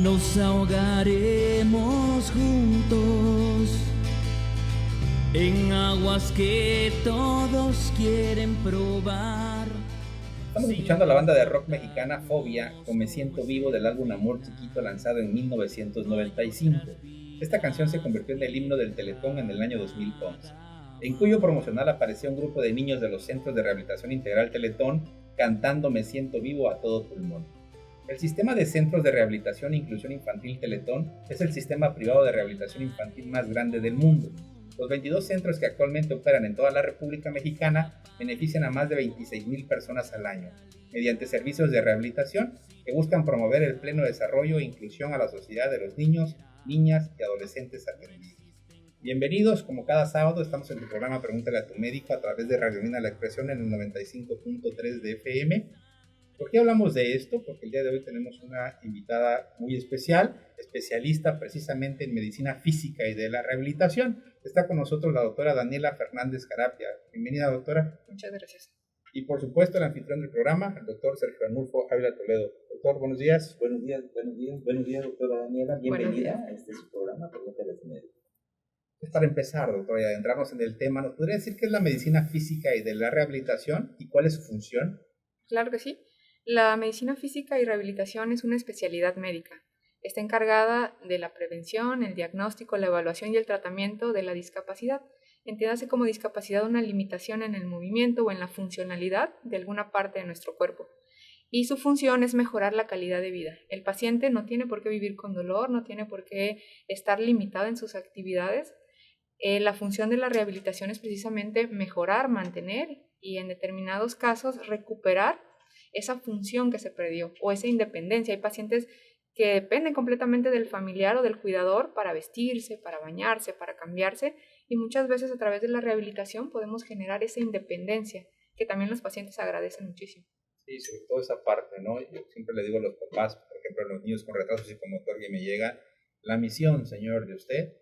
Nos ahogaremos juntos en aguas que todos quieren probar. Estamos escuchando a la banda de rock mexicana Fobia con Me Siento Vivo del álbum Amor Chiquito lanzado en 1995. Esta canción se convirtió en el himno del Teletón en el año 2011, en cuyo promocional apareció un grupo de niños de los Centros de Rehabilitación Integral Teletón cantando Me Siento Vivo a todo pulmón. El sistema de Centros de Rehabilitación e Inclusión Infantil Teletón es el sistema privado de rehabilitación infantil más grande del mundo. Los 22 centros que actualmente operan en toda la República Mexicana benefician a más de 26,000 personas al año, mediante servicios de rehabilitación que buscan promover el pleno desarrollo e inclusión a la sociedad de los niños, niñas y adolescentes atendidos. Bienvenidos, como cada sábado estamos en tu programa Pregúntale a tu médico a través de Radio Mina La Expresión en el 95.3 de FM. ¿Por qué hablamos de esto? Porque el día de hoy tenemos una invitada muy especial, especialista precisamente en medicina física y de la rehabilitación. Está con nosotros la doctora Daniela Fernández Carapia. Bienvenida, doctora. Muchas gracias. Y por supuesto el anfitrión del programa, el doctor Sergio Arnulfo Ávila Toledo. Doctor, buenos días. Buenos días, doctora Daniela. Bienvenida a este su programa, Pregúntale a tu médico. Para empezar, doctora, y adentrarnos en el tema, ¿nos podría decir qué es la medicina física y de la rehabilitación y cuál es su función? Claro que sí. La medicina física y rehabilitación es una especialidad médica. Está encargada de la prevención, el diagnóstico, la evaluación y el tratamiento de la discapacidad. Entiéndase como discapacidad una limitación en el movimiento o en la funcionalidad de alguna parte de nuestro cuerpo. Y su función es mejorar la calidad de vida. El paciente no tiene por qué vivir con dolor, no tiene por qué estar limitado en sus actividades. La función de la rehabilitación es precisamente mejorar, mantener y en determinados casos recuperar esa función que se perdió o esa independencia. Hay pacientes que dependen completamente del familiar o del cuidador para vestirse, para bañarse, para cambiarse, y muchas veces a través de la rehabilitación podemos generar esa independencia que también los pacientes agradecen muchísimo. Sí, sobre todo esa parte, ¿no? Yo siempre le digo a los papás, por ejemplo, a los niños con retraso psicomotor que me llegan, la misión, señor, de usted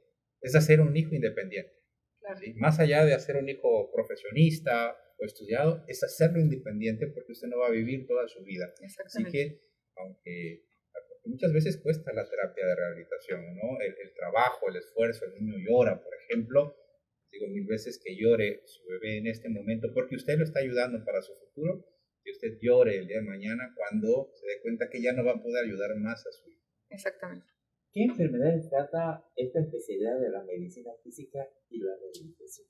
es hacer un hijo independiente. Claro. ¿Sí? Más allá de hacer un hijo profesionista o estudiado, es hacerlo independiente porque usted no va a vivir toda su vida. Así que, aunque muchas veces cuesta la terapia de rehabilitación, ¿no? El trabajo, el esfuerzo, el niño llora, por ejemplo, digo 1000 veces que llore su bebé en este momento porque usted lo está ayudando para su futuro, que usted llore el día de mañana cuando se dé cuenta que ya no va a poder ayudar más a su hijo. Exactamente. ¿Qué enfermedades trata esta especialidad de la medicina física y la rehabilitación?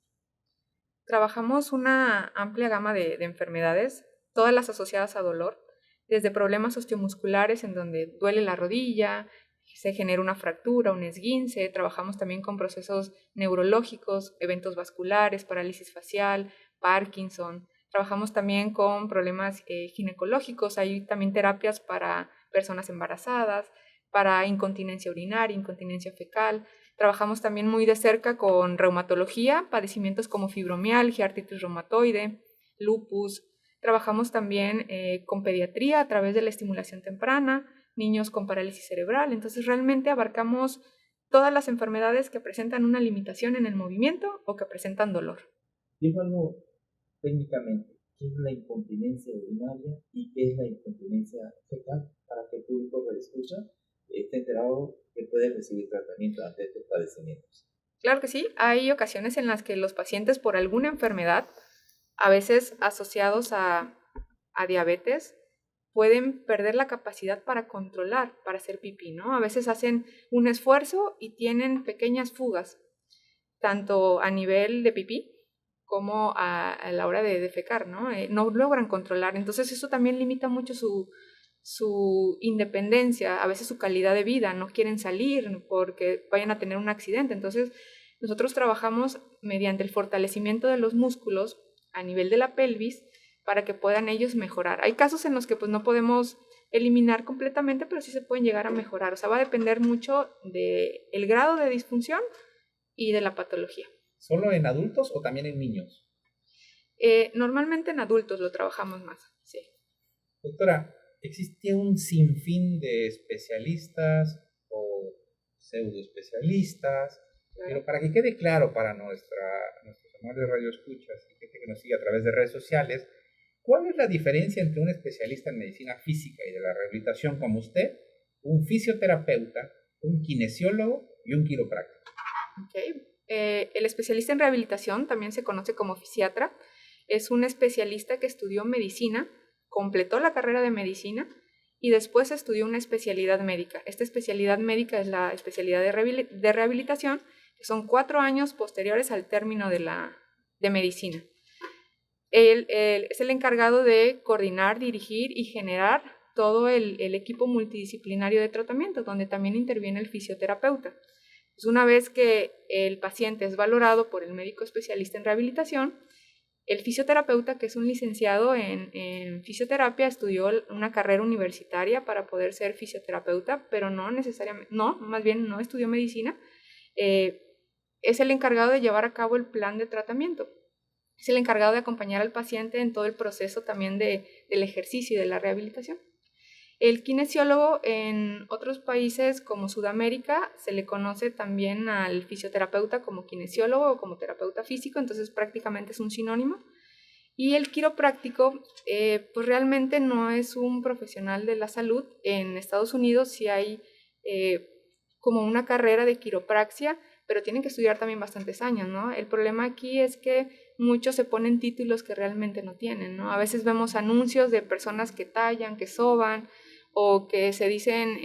Trabajamos una amplia gama de enfermedades, todas las asociadas a dolor, desde problemas osteomusculares en donde duele la rodilla, se genera una fractura, un esguince. Trabajamos también con procesos neurológicos, eventos vasculares, parálisis facial, Parkinson. Trabajamos también con problemas ginecológicos, hay también terapias para personas embarazadas, para incontinencia urinaria, incontinencia fecal. Trabajamos también muy de cerca con reumatología, padecimientos como fibromialgia, artritis reumatoide, lupus. Trabajamos también con pediatría a través de la estimulación temprana, niños con parálisis cerebral. Entonces realmente abarcamos todas las enfermedades que presentan una limitación en el movimiento o que presentan dolor. Digo algo técnicamente, ¿qué es la incontinencia urinaria y qué es la incontinencia fecal? Para que el público que lo escucha esté enterado que puede recibir tratamiento ante estos padecimientos. Claro que sí, hay ocasiones en las que los pacientes por alguna enfermedad, a veces asociados a diabetes, pueden perder la capacidad para controlar, para hacer pipí, ¿no? A veces hacen un esfuerzo y tienen pequeñas fugas, tanto a nivel de pipí como a la hora de defecar, ¿no? No logran controlar, entonces eso también limita mucho su independencia, a veces su calidad de vida, no quieren salir porque vayan a tener un accidente. Entonces nosotros trabajamos mediante el fortalecimiento de los músculos a nivel de la pelvis para que puedan ellos mejorar. Hay casos en los que pues no podemos eliminar completamente, pero sí se pueden llegar a mejorar. O sea, va a depender mucho del grado de disfunción y de la patología. ¿Solo en adultos o también en niños? Normalmente en adultos lo trabajamos más, sí. Doctora, ¿existe un sinfín de especialistas o pseudoespecialistas? Claro. Pero para que quede claro para nuestros amables radioescuchas y gente que nos sigue a través de redes sociales, ¿cuál es la diferencia entre un especialista en medicina física y de la rehabilitación como usted un fisioterapeuta, un kinesiólogo y un quiropráctico. Okay. El especialista en rehabilitación también se conoce como fisiatra. Es un especialista que estudió medicina, completó la carrera de medicina y después estudió una especialidad médica. Esta especialidad médica es la especialidad de rehabilitación, que son 4 años posteriores al término de medicina. Él es el encargado de coordinar, dirigir y generar todo el equipo multidisciplinario de tratamiento, donde también interviene el fisioterapeuta. Pues una vez que el paciente es valorado por el médico especialista en rehabilitación, el fisioterapeuta, que es un licenciado en fisioterapia, estudió una carrera universitaria para poder ser fisioterapeuta, pero no necesariamente, más bien no estudió medicina, es el encargado de llevar a cabo el plan de tratamiento. Es el encargado de acompañar al paciente en todo el proceso también del ejercicio y de la rehabilitación. El kinesiólogo en otros países como Sudamérica se le conoce también al fisioterapeuta como kinesiólogo o como terapeuta físico, entonces prácticamente es un sinónimo. Y el quiropráctico pues realmente no es un profesional de la salud. En Estados Unidos sí hay como una carrera de quiropraxia, pero tienen que estudiar también bastantes años, ¿no? El problema aquí es que muchos se ponen títulos que realmente no tienen, ¿no? A veces vemos anuncios de personas que tallan, que soban, o que se dicen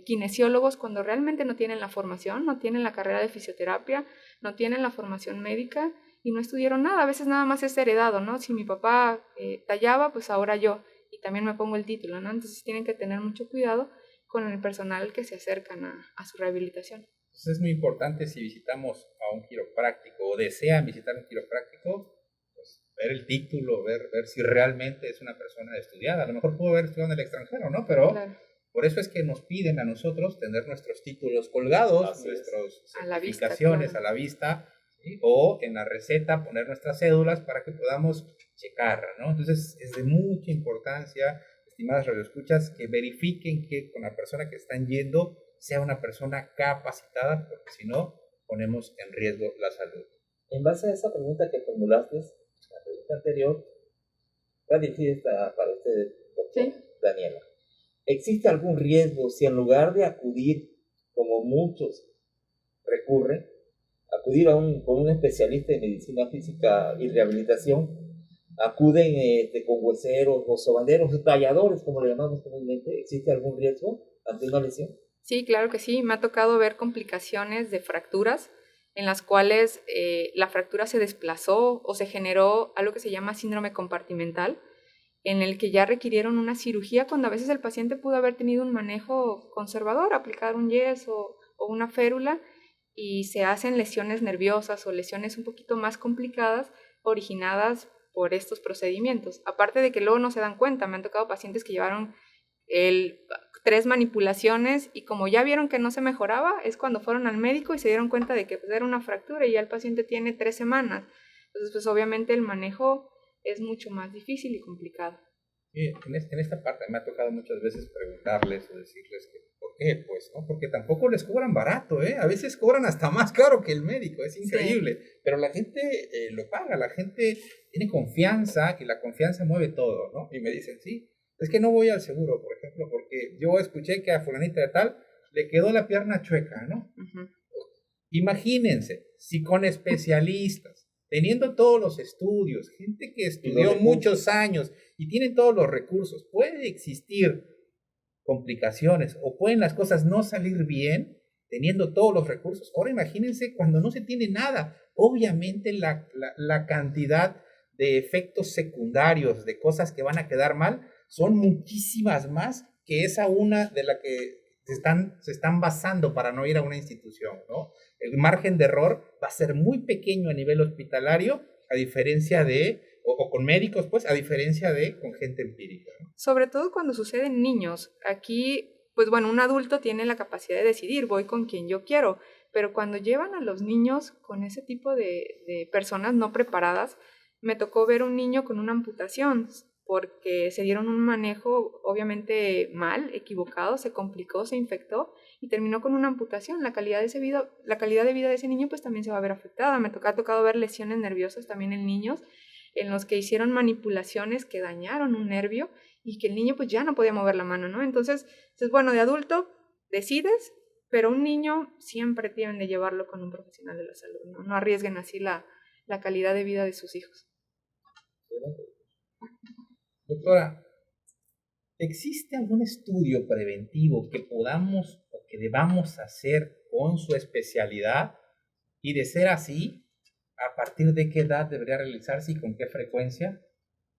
kinesiólogos cuando realmente no tienen la formación, no tienen la carrera de fisioterapia, no tienen la formación médica y no estudiaron nada. A veces nada más es heredado, ¿no? Si mi papá tallaba, pues ahora yo, y también me pongo el título, ¿no? Entonces tienen que tener mucho cuidado con el personal que se acercan a su rehabilitación. Entonces es muy importante, si visitamos a un quiropráctico o desean visitar un quiropráctico, pues ver el título, ver si realmente es una persona estudiada. A lo mejor pudo haber estudiado en el extranjero, ¿no? Pero claro, por eso es que nos piden a nosotros tener nuestros títulos colgados, nuestras certificaciones a la vista, ¿sí? O en la receta poner nuestras cédulas para que podamos checar, ¿no? Entonces es de mucha importancia, estimadas radioescuchas, que verifiquen que con la persona que están yendo sea una persona capacitada, porque si no, ponemos en riesgo la salud. En base a esa pregunta que formulaste, la pregunta anterior, va dirigida para usted, doctor. ¿Sí? Daniela. ¿Existe algún riesgo si en lugar de acudir, como muchos recurren, acudir con un especialista en medicina física y rehabilitación, acuden con hueseros o sobanderos, talladores, como le llamamos comúnmente? ¿Existe algún riesgo ante una lesión? Sí, claro que sí. Me ha tocado ver complicaciones de fracturas en las cuales la fractura se desplazó o se generó algo que se llama síndrome compartimental, en el que ya requirieron una cirugía cuando a veces el paciente pudo haber tenido un manejo conservador, aplicar un yeso o una férula, y se hacen lesiones nerviosas o lesiones un poquito más complicadas originadas por estos procedimientos. Aparte de que luego no se dan cuenta, me han tocado pacientes que llevaron 3 manipulaciones y como ya vieron que no se mejoraba, es cuando fueron al médico y se dieron cuenta de que pues, era una fractura y ya el paciente tiene 3 semanas. Entonces, pues obviamente el manejo es mucho más difícil y complicado. En esta parte me ha tocado muchas veces preguntarles o decirles que ¿por qué? Pues, ¿no? Porque tampoco les cobran barato, ¿eh? A veces cobran hasta más caro que el médico, es increíble. Sí. Pero la gente lo paga, la gente tiene confianza y la confianza mueve todo, ¿no? Y me dicen, sí, es que no voy al seguro, por ejemplo, porque yo escuché que a fulanita de tal le quedó la pierna chueca, ¿no? Uh-huh. Imagínense, si con especialistas, teniendo todos los estudios, gente que estudió muchos años y tienen todos los recursos, puede existir complicaciones o pueden las cosas no salir bien teniendo todos los recursos. Ahora imagínense cuando no se tiene nada. Obviamente la cantidad de efectos secundarios, de cosas que van a quedar mal, son muchísimas más que esa una de la que se están basando para no ir a una institución, ¿no? El margen de error va a ser muy pequeño a nivel hospitalario, a diferencia de, o con médicos, pues, a diferencia de con gente empírica, ¿no? Sobre todo cuando sucede en niños. Aquí, pues bueno, un adulto tiene la capacidad de decidir, voy con quien yo quiero, pero cuando llevan a los niños con ese tipo de personas no preparadas, me tocó ver un niño con una amputación, porque se dieron un manejo obviamente mal, equivocado, se complicó, se infectó y terminó con una amputación. La calidad de vida de ese niño pues también se va a ver afectada. Me ha tocado ver lesiones nerviosas también en niños, en los que hicieron manipulaciones que dañaron un nervio y que el niño pues ya no podía mover la mano, ¿no? Entonces bueno, de adulto decides, pero un niño siempre tienen de llevarlo con un profesional de la salud, no arriesguen así la calidad de vida de sus hijos. Doctora, ¿existe algún estudio preventivo que podamos o que debamos hacer con su especialidad? Y de ser así, ¿a partir de qué edad debería realizarse y con qué frecuencia?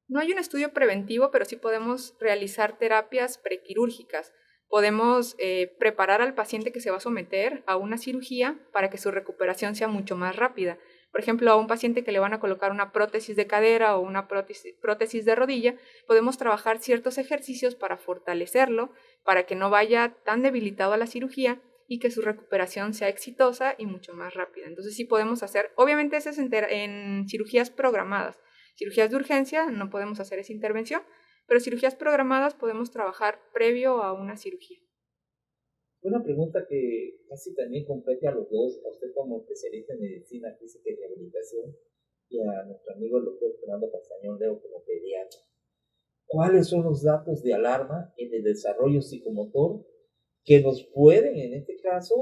No hay un estudio preventivo, pero sí podemos realizar terapias prequirúrgicas. Podemos preparar al paciente que se va a someter a una cirugía para que su recuperación sea mucho más rápida. Por ejemplo, a un paciente que le van a colocar una prótesis de cadera o una prótesis de rodilla, podemos trabajar ciertos ejercicios para fortalecerlo, para que no vaya tan debilitado a la cirugía y que su recuperación sea exitosa y mucho más rápida. Entonces sí podemos hacer, obviamente eso es en cirugías programadas. Cirugías de urgencia no podemos hacer esa intervención, pero cirugías programadas podemos trabajar previo a una cirugía. Una pregunta que casi también compete a los dos, a usted como especialista en medicina física y rehabilitación y a nuestro amigo el doctor Fernando Castañón Leo como pediatra. ¿Cuáles son los datos de alarma en el desarrollo psicomotor que nos pueden, en este caso,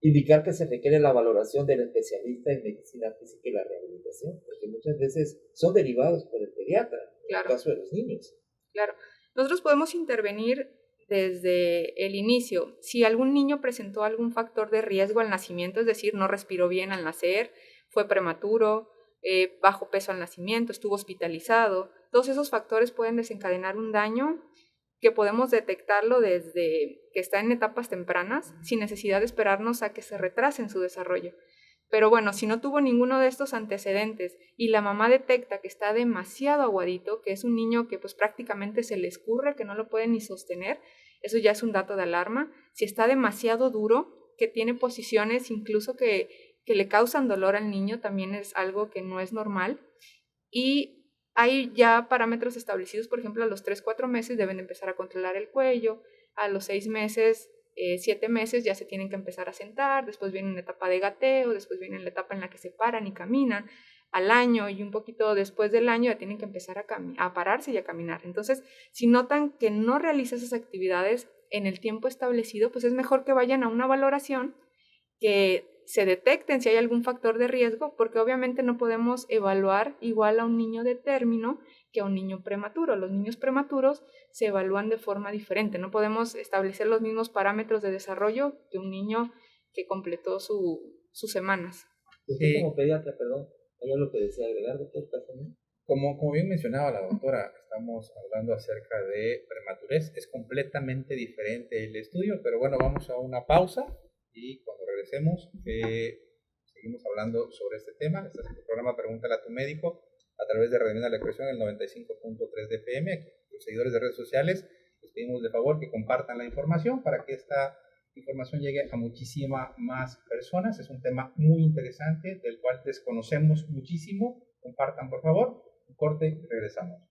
indicar que se requiere la valoración del especialista en medicina física y la rehabilitación? Porque muchas veces son derivados por el pediatra, claro, en el caso de los niños. Claro, nosotros podemos intervenir desde el inicio. Si algún niño presentó algún factor de riesgo al nacimiento, es decir, no respiró bien al nacer, fue prematuro, bajo peso al nacimiento, estuvo hospitalizado, todos esos factores pueden desencadenar un daño que podemos detectarlo desde que está en etapas tempranas, sin necesidad de esperarnos a que se retrase en su desarrollo. Pero bueno, si no tuvo ninguno de estos antecedentes y la mamá detecta que está demasiado aguadito, que es un niño que pues prácticamente se le escurre, que no lo puede ni sostener, eso ya es un dato de alarma. Si está demasiado duro, que tiene posiciones incluso que le causan dolor al niño, también es algo que no es normal. Y hay ya parámetros establecidos, por ejemplo, a los 3-4 meses deben empezar a controlar el cuello, a los 6 meses, 7 meses ya se tienen que empezar a sentar, después viene una etapa de gateo, después viene la etapa en la que se paran y caminan, al año y un poquito después del año ya tienen que empezar a pararse y a caminar. Entonces, si notan que no realiza esas actividades en el tiempo establecido, pues es mejor que vayan a una valoración, que se detecten si hay algún factor de riesgo, porque obviamente no podemos evaluar igual a un niño de término que a un niño prematuro. Los niños prematuros se evalúan de forma diferente, no podemos establecer los mismos parámetros de desarrollo que un niño que completó sus semanas. Usted como pediatra, perdón, ¿hay algo que desea agregar, doctor Castañón? Como bien mencionaba la doctora, estamos hablando acerca de prematurez, es completamente diferente el estudio, pero bueno, vamos a una pausa y cuando regresemos seguimos hablando sobre este tema. Este es el programa Pregúntale a tu médico a través de Radio Vida La Expresión, el 95.3 de FM. Aquí, los seguidores de redes sociales, les pedimos de favor que compartan la información para que esta información llegue a muchísima más personas. Es un tema muy interesante del cual desconocemos muchísimo. Compartan, por favor. Un corte y regresamos.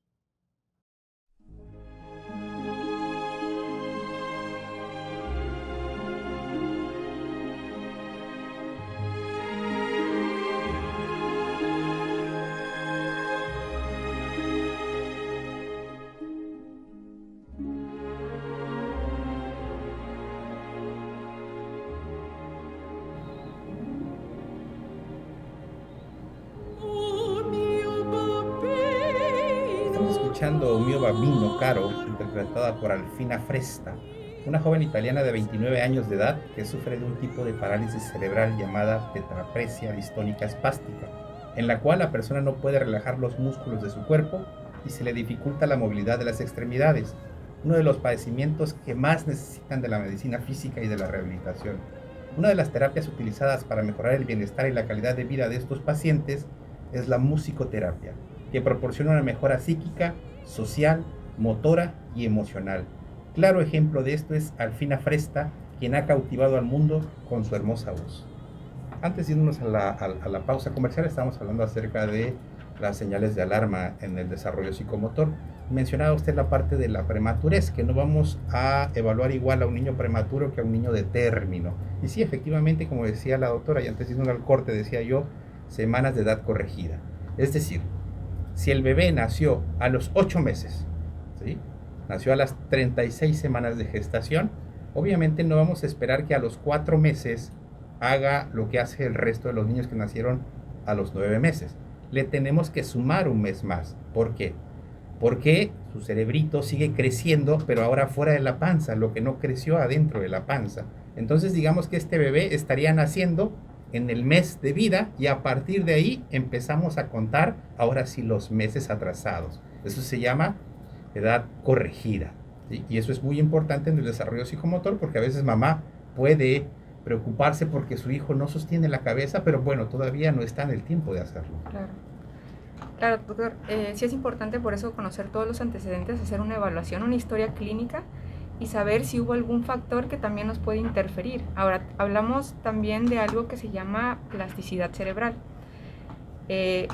Escuchando Mio Bambino Caro, interpretada por Alfina Fresta, una joven italiana de 29 años de edad que sufre de un tipo de parálisis cerebral llamada tetrapresia distónica espástica, en la cual la persona no puede relajar los músculos de su cuerpo y se le dificulta la movilidad de las extremidades, uno de los padecimientos que más necesitan de la medicina física y de la rehabilitación. Una de las terapias utilizadas para mejorar el bienestar y la calidad de vida de estos pacientes es la musicoterapia, que proporciona una mejora psíquica, social, motora y emocional. Claro ejemplo de esto es Alfina Fresta, quien ha cautivado al mundo con su hermosa voz. Antes de irnos a la pausa comercial, estamos hablando acerca de las señales de alarma en el desarrollo psicomotor. Mencionaba usted la parte de la prematurez, que no vamos a evaluar igual a un niño prematuro que a un niño de término. Y sí, efectivamente, como decía la doctora, y antes de irnos al corte decía yo, semanas de edad corregida. Es decir, si el bebé nació a los 8 meses, ¿sí? Nació a las 36 semanas de gestación, Obviamente no vamos a esperar que a los 4 meses haga lo que hace el resto de los niños que nacieron a los 9 meses. Le tenemos que sumar un mes más. ¿Por qué? Porque su cerebrito sigue creciendo, pero ahora fuera de la panza, lo que no creció adentro de la panza. Entonces digamos que este bebé estaría naciendo en el mes de vida y a partir de ahí empezamos a contar ahora sí los meses atrasados. Eso se llama edad corregida, ¿sí? Y eso es muy importante en el desarrollo psicomotor porque a veces mamá puede preocuparse porque su hijo no sostiene la cabeza, pero bueno, todavía no está en el tiempo de hacerlo. Claro. Claro, doctor, sí es importante por eso conocer todos los antecedentes, hacer una evaluación, una historia clínica y saber si hubo algún factor que también nos puede interferir. Ahora, hablamos también de algo que se llama plasticidad cerebral.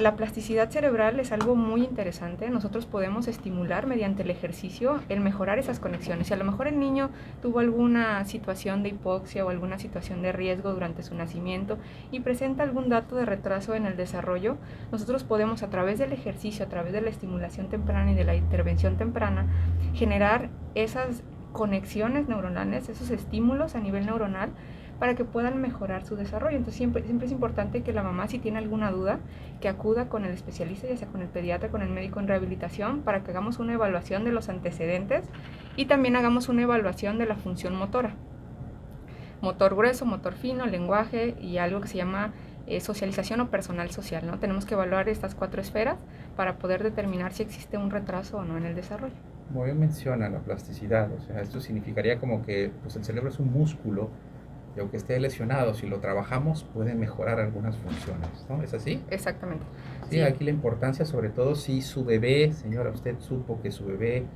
La plasticidad cerebral es algo muy interesante. Nosotros podemos estimular mediante el ejercicio el mejorar esas conexiones. Si a lo mejor el niño tuvo alguna situación de hipoxia o alguna situación de riesgo durante su nacimiento y presenta algún dato de retraso en el desarrollo, nosotros podemos a través del ejercicio, a través de la estimulación temprana y de la intervención temprana, generar esas conexiones neuronales, esos estímulos a nivel neuronal para que puedan mejorar su desarrollo. Entonces siempre es importante que la mamá, si tiene alguna duda, que acuda con el especialista, ya sea con el pediatra, con el médico en rehabilitación, para que hagamos una evaluación de los antecedentes y también hagamos una evaluación de la función motora. Motor grueso, motor fino, lenguaje y algo que se llama socialización o personal social, ¿no? Tenemos que evaluar estas 4 esferas para poder determinar si existe un retraso o no en el desarrollo. Como bien menciona la plasticidad, o sea, esto significaría como que pues, el cerebro es un músculo y aunque esté lesionado, si lo trabajamos puede mejorar algunas funciones, ¿no? ¿Es así? Exactamente. Sí, aquí la importancia, sobre todo si su bebé, señora, usted supo que su bebé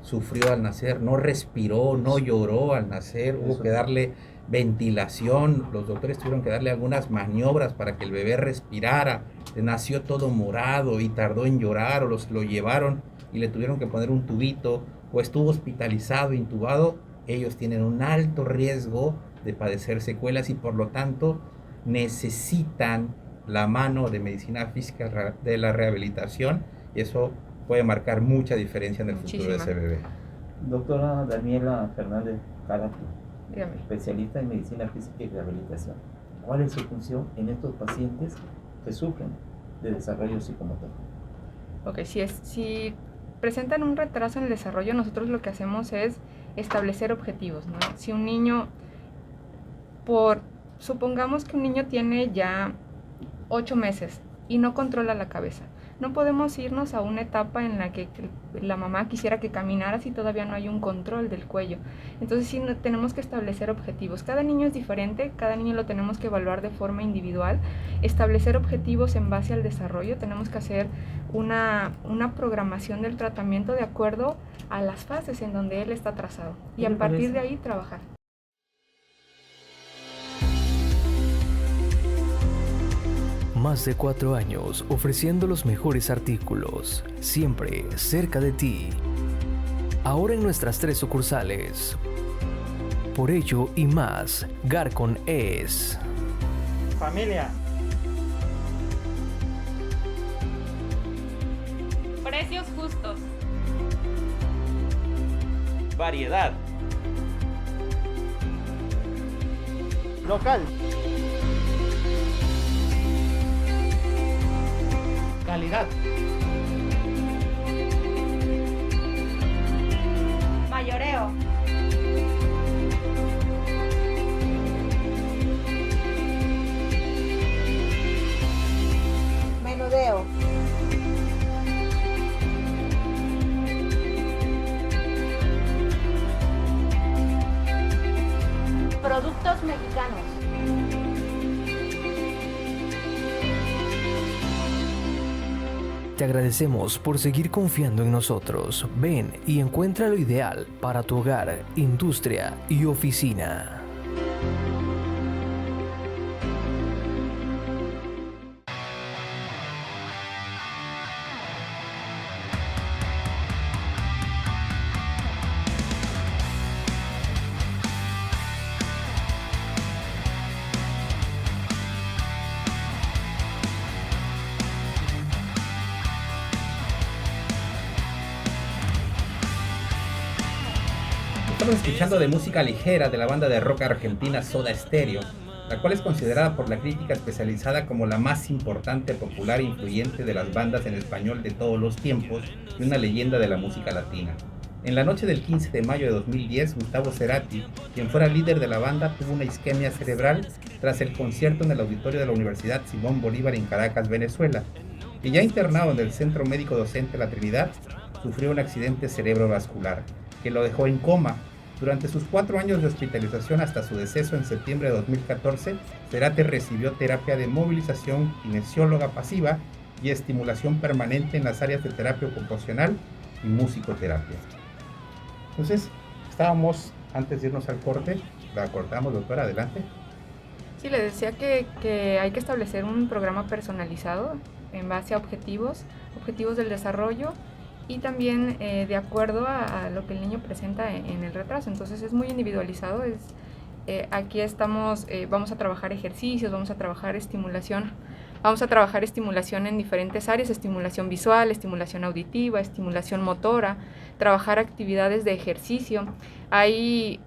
sufrió al nacer, no respiró, no lloró al nacer, hubo que darle ventilación, los doctores tuvieron que darle algunas maniobras para que el bebé respirara, nació todo morado y tardó en llorar o lo llevaron y le tuvieron que poner un tubito o estuvo hospitalizado, intubado, ellos tienen un alto riesgo de padecer secuelas y por lo tanto necesitan la mano de medicina física de la rehabilitación y eso puede marcar mucha diferencia en el futuro de ese bebé. Doctora Daniela Fernández Carato, Dígame. especialista en medicina física y rehabilitación. ¿Cuál es su función en estos pacientes que sufren de desarrollo psicomotor? Ok, si presentan un retraso en el desarrollo, nosotros lo que hacemos es establecer objetivos, ¿no? Si un niño, supongamos que un niño tiene ya 8 meses y no controla la cabeza, no podemos irnos a una etapa en la que la mamá quisiera que caminara si todavía no hay un control del cuello. Entonces sí tenemos que establecer objetivos. Cada niño es diferente, cada niño lo tenemos que evaluar de forma individual, establecer objetivos en base al desarrollo. Tenemos que hacer una programación del tratamiento de acuerdo a las fases en donde él está trazado y a partir de ahí trabajar. Más de 4 años ofreciendo los mejores artículos, siempre cerca de ti. Ahora en nuestras 3 sucursales. Por ello y más, Garcon es... Familia. Precios justos. Variedad. Local. Calidad. Mayoreo. Menudeo. Productos mexicanos. Te agradecemos por seguir confiando en nosotros. Ven y encuentra lo ideal para tu hogar, industria y oficina. Estamos escuchando de música ligera de la banda de rock argentina Soda Stereo, la cual es considerada por la crítica especializada como la más importante, popular e influyente de las bandas en español de todos los tiempos y una leyenda de la música latina. En la noche del 15 de mayo de 2010, Gustavo Cerati, quien fuera líder de la banda, tuvo una isquemia cerebral tras el concierto en el auditorio de la Universidad Simón Bolívar en Caracas, Venezuela, y ya internado en el Centro Médico Docente La Trinidad, sufrió un accidente cerebrovascular que lo dejó en coma. Durante sus 4 años de hospitalización hasta su deceso en septiembre de 2014, Cerati recibió terapia de movilización kinesióloga pasiva y estimulación permanente en las áreas de terapia ocupacional y musicoterapia. Entonces, estábamos, antes de irnos al corte, la cortamos, doctora, adelante. Sí, le decía que hay que establecer un programa personalizado en base a objetivos del desarrollo y también de acuerdo a lo que el niño presenta en el retraso. Entonces es muy individualizado. Aquí estamos, vamos a trabajar ejercicios, vamos a trabajar estimulación en diferentes áreas: estimulación visual, estimulación auditiva, estimulación motora, trabajar actividades de ejercicio. Hay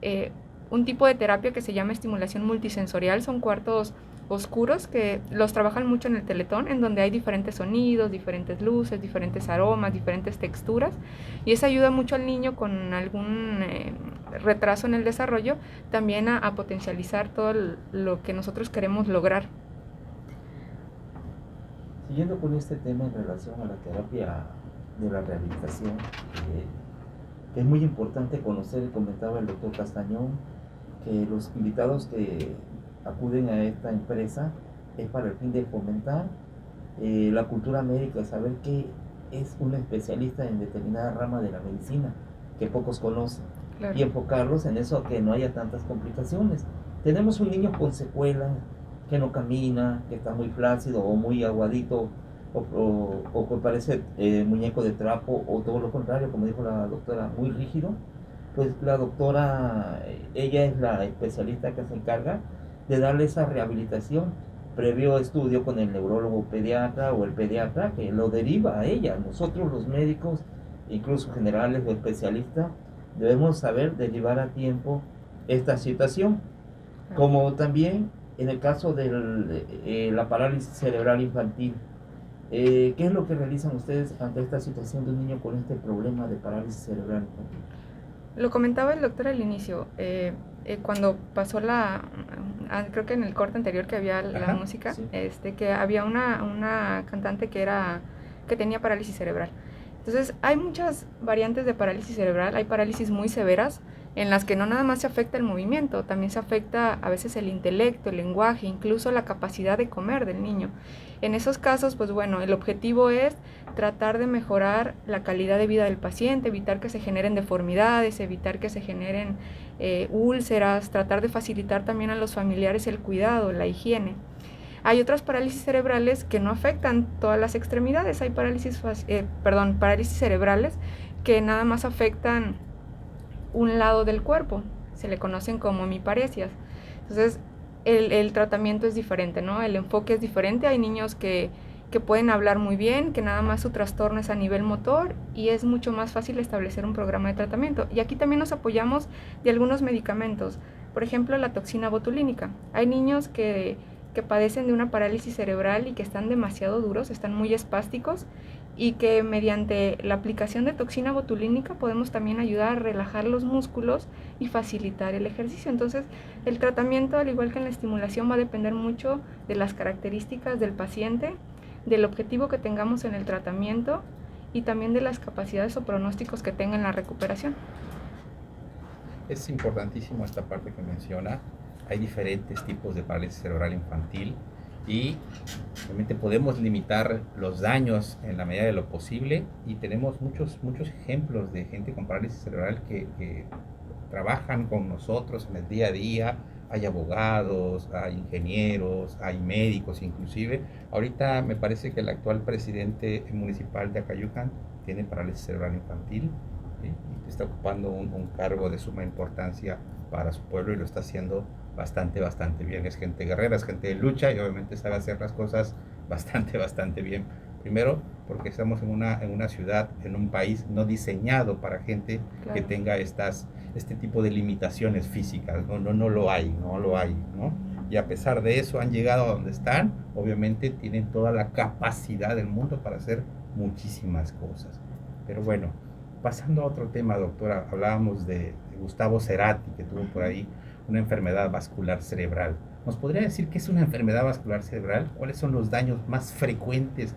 un tipo de terapia que se llama estimulación multisensorial, son cuartos oscuros que los trabajan mucho en el Teletón, en donde hay diferentes sonidos, diferentes luces, diferentes aromas, diferentes texturas, y eso ayuda mucho al niño con algún retraso en el desarrollo también a potencializar todo lo que nosotros queremos lograr. Siguiendo con este tema en relación a la terapia de la rehabilitación, que es muy importante conocer, comentaba el doctor Castañón, que los invitados que acuden a esta empresa es para el fin de fomentar la cultura médica, saber que es un especialista en determinada rama de la medicina que pocos conocen, claro, y enfocarlos en eso, que no haya tantas complicaciones. Tenemos un niño con secuelas, que no camina, que está muy flácido o muy aguadito, o que parece muñeco de trapo, o todo lo contrario, como dijo la doctora, muy rígido. Pues la doctora, ella es la especialista que se encarga de darle esa rehabilitación previo estudio con el neurólogo pediatra o el pediatra que lo deriva a ella. Nosotros los médicos, incluso generales o especialistas, debemos saber derivar a tiempo esta situación. Como también en el caso de la parálisis cerebral infantil, ¿qué es lo que realizan ustedes ante esta situación de un niño con este problema de parálisis cerebral infantil? Lo comentaba el doctor al inicio, cuando pasó creo que en el corte anterior que había la música, sí, que había una cantante que tenía parálisis cerebral. Entonces hay muchas variantes de parálisis cerebral, hay parálisis muy severas en las que no nada más se afecta el movimiento, también se afecta a veces el intelecto, el lenguaje, incluso la capacidad de comer del niño. En esos casos, pues bueno, el objetivo es tratar de mejorar la calidad de vida del paciente, evitar que se generen deformidades, evitar que se generen úlceras, tratar de facilitar también a los familiares el cuidado, la higiene. Hay otras parálisis cerebrales que no afectan todas las extremidades, hay parálisis cerebrales que nada más afectan un lado del cuerpo, se le conocen como hemiparesias. Entonces el tratamiento es diferente, ¿no? El enfoque es diferente. Hay niños que pueden hablar muy bien, que nada más su trastorno es a nivel motor y es mucho más fácil establecer un programa de tratamiento. Y aquí también nos apoyamos de algunos medicamentos, por ejemplo la toxina botulínica. Hay niños que padecen de una parálisis cerebral y que están demasiado duros, están muy espásticos, y que mediante la aplicación de toxina botulínica podemos también ayudar a relajar los músculos y facilitar el ejercicio. Entonces, el tratamiento, al igual que en la estimulación, va a depender mucho de las características del paciente, del objetivo que tengamos en el tratamiento y también de las capacidades o pronósticos que tenga en la recuperación. Es importantísimo esta parte que menciona. Hay diferentes tipos de parálisis cerebral infantil y realmente podemos limitar los daños en la medida de lo posible, y tenemos muchos ejemplos de gente con parálisis cerebral que trabajan con nosotros en el día a día. Hay abogados, hay ingenieros, hay médicos inclusive. Ahorita me parece que el actual presidente municipal de Acayucan tiene parálisis cerebral infantil, y está ocupando un cargo de suma importancia para su pueblo y lo está haciendo bastante bien. Es gente guerrera, es gente de lucha y obviamente sabe hacer las cosas bastante bien. Primero, porque estamos en una ciudad, en un país no diseñado para gente que tenga este tipo de limitaciones físicas. No lo hay, ¿no? Y a pesar de eso han llegado a donde están. Obviamente tienen toda la capacidad del mundo para hacer muchísimas cosas. Pero bueno, pasando a otro tema, doctora, hablábamos de Gustavo Cerati, que tuvo por ahí una enfermedad vascular cerebral. ¿Nos podría decir qué es una enfermedad vascular cerebral? ¿Cuáles son los daños más frecuentes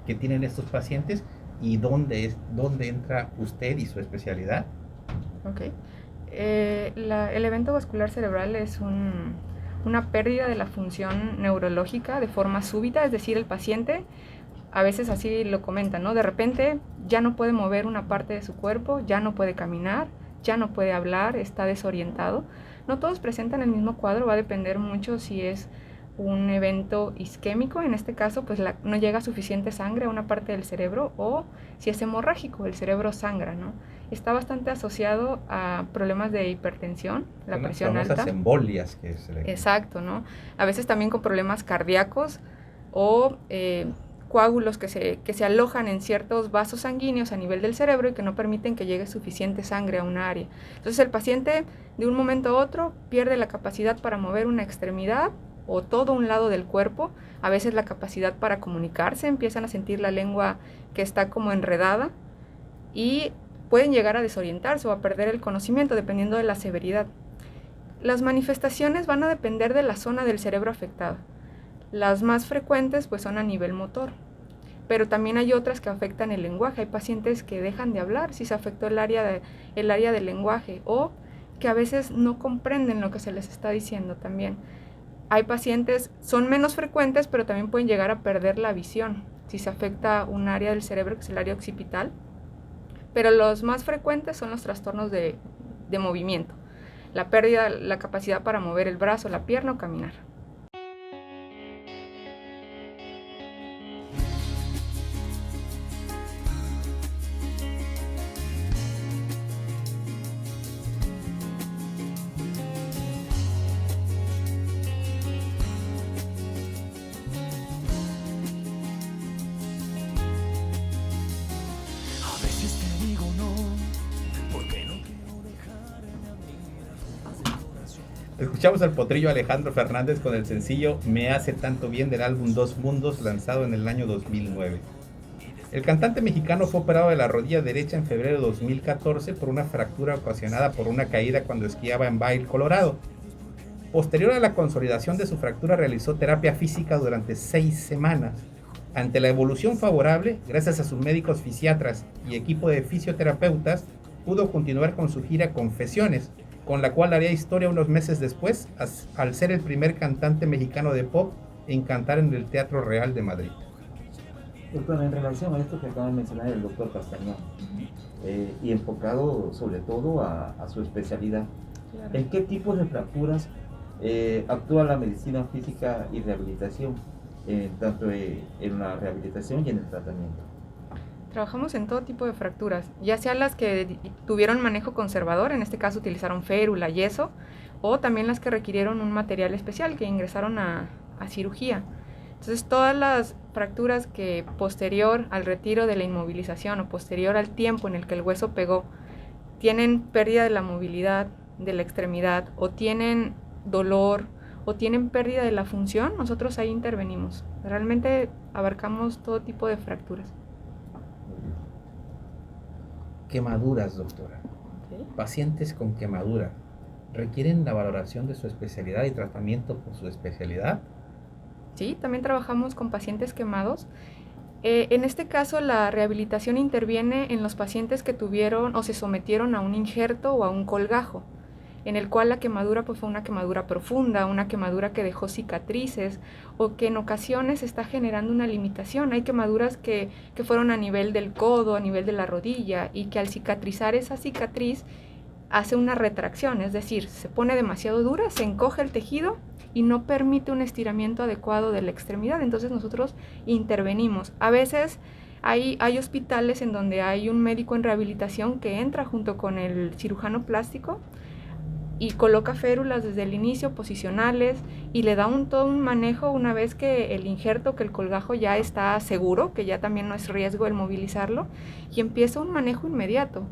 que tienen estos pacientes? ¿Y dónde entra usted y su especialidad? Ok. El evento vascular cerebral es una pérdida de la función neurológica de forma súbita, es decir, el paciente, a veces así lo comentan, ¿no? De repente ya no puede mover una parte de su cuerpo, ya no puede caminar, ya no puede hablar, está desorientado. No todos presentan el mismo cuadro, va a depender mucho si es un evento isquémico, en este caso pues no llega suficiente sangre a una parte del cerebro, o si es hemorrágico, el cerebro sangra, ¿no? Está bastante asociado a problemas de hipertensión, la presión alta. Las embolias que se le... Exacto, ¿no? A veces también con problemas cardíacos o coágulos que se alojan en ciertos vasos sanguíneos a nivel del cerebro y que no permiten que llegue suficiente sangre a una área. Entonces el paciente de un momento a otro pierde la capacidad para mover una extremidad o todo un lado del cuerpo, a veces la capacidad para comunicarse, empiezan a sentir la lengua que está como enredada y pueden llegar a desorientarse o a perder el conocimiento dependiendo de la severidad. Las manifestaciones van a depender de la zona del cerebro afectada. Las más frecuentes pues son a nivel motor, pero también hay otras que afectan el lenguaje. Hay pacientes que dejan de hablar si se afectó el área del lenguaje, o que a veces no comprenden lo que se les está diciendo también. Hay pacientes, son menos frecuentes, pero también pueden llegar a perder la visión si se afecta un área del cerebro que es el área occipital, pero los más frecuentes son los trastornos de movimiento, la pérdida de la capacidad para mover el brazo, la pierna o caminar. Escuchamos al potrillo Alejandro Fernández con el sencillo Me hace tanto bien del álbum Dos Mundos, lanzado en el año 2009. El cantante mexicano fue operado de la rodilla derecha en febrero de 2014 por una fractura ocasionada por una caída cuando esquiaba en Vail, Colorado. Posterior a la consolidación de su fractura, realizó terapia física durante 6 semanas. Ante la evolución favorable, gracias a sus médicos fisiatras y equipo de fisioterapeutas, pudo continuar con su gira Confesiones, con la cual haría historia unos meses después, al ser el primer cantante mexicano de pop en cantar en el Teatro Real de Madrid. Doctor, en relación a esto que acaba de mencionar el doctor Castañón, y enfocado sobre todo a su especialidad, claro, ¿en qué tipos de fracturas actúa la medicina física y rehabilitación, tanto en la rehabilitación y en el tratamiento? Trabajamos en todo tipo de fracturas, ya sea las que tuvieron manejo conservador, en este caso utilizaron férula, yeso, o también las que requirieron un material especial, que ingresaron a cirugía. Entonces todas las fracturas que posterior al retiro de la inmovilización o posterior al tiempo en el que el hueso pegó, tienen pérdida de la movilidad de la extremidad, o tienen dolor, o tienen pérdida de la función, nosotros ahí intervenimos. Realmente abarcamos todo tipo de fracturas. Quemaduras, doctora. ¿Sí? Pacientes con quemadura, ¿requieren la valoración de su especialidad y tratamiento por su especialidad? Sí, también trabajamos con pacientes quemados. En este caso, la rehabilitación interviene en los pacientes que tuvieron o se sometieron a un injerto o a un colgajo, en el cual la quemadura pues, fue una quemadura profunda, una quemadura que dejó cicatrices, o que en ocasiones está generando una limitación. Hay quemaduras que fueron a nivel del codo, a nivel de la rodilla, y que al cicatrizar esa cicatriz hace una retracción, es decir, se pone demasiado dura, se encoge el tejido y no permite un estiramiento adecuado de la extremidad. Entonces nosotros intervenimos. A veces hay hospitales en donde hay un médico en rehabilitación que entra junto con el cirujano plástico y coloca férulas desde el inicio, posicionales, y le da todo un manejo una vez que el injerto, que el colgajo ya está seguro, que ya también no es riesgo el movilizarlo, y empieza un manejo inmediato.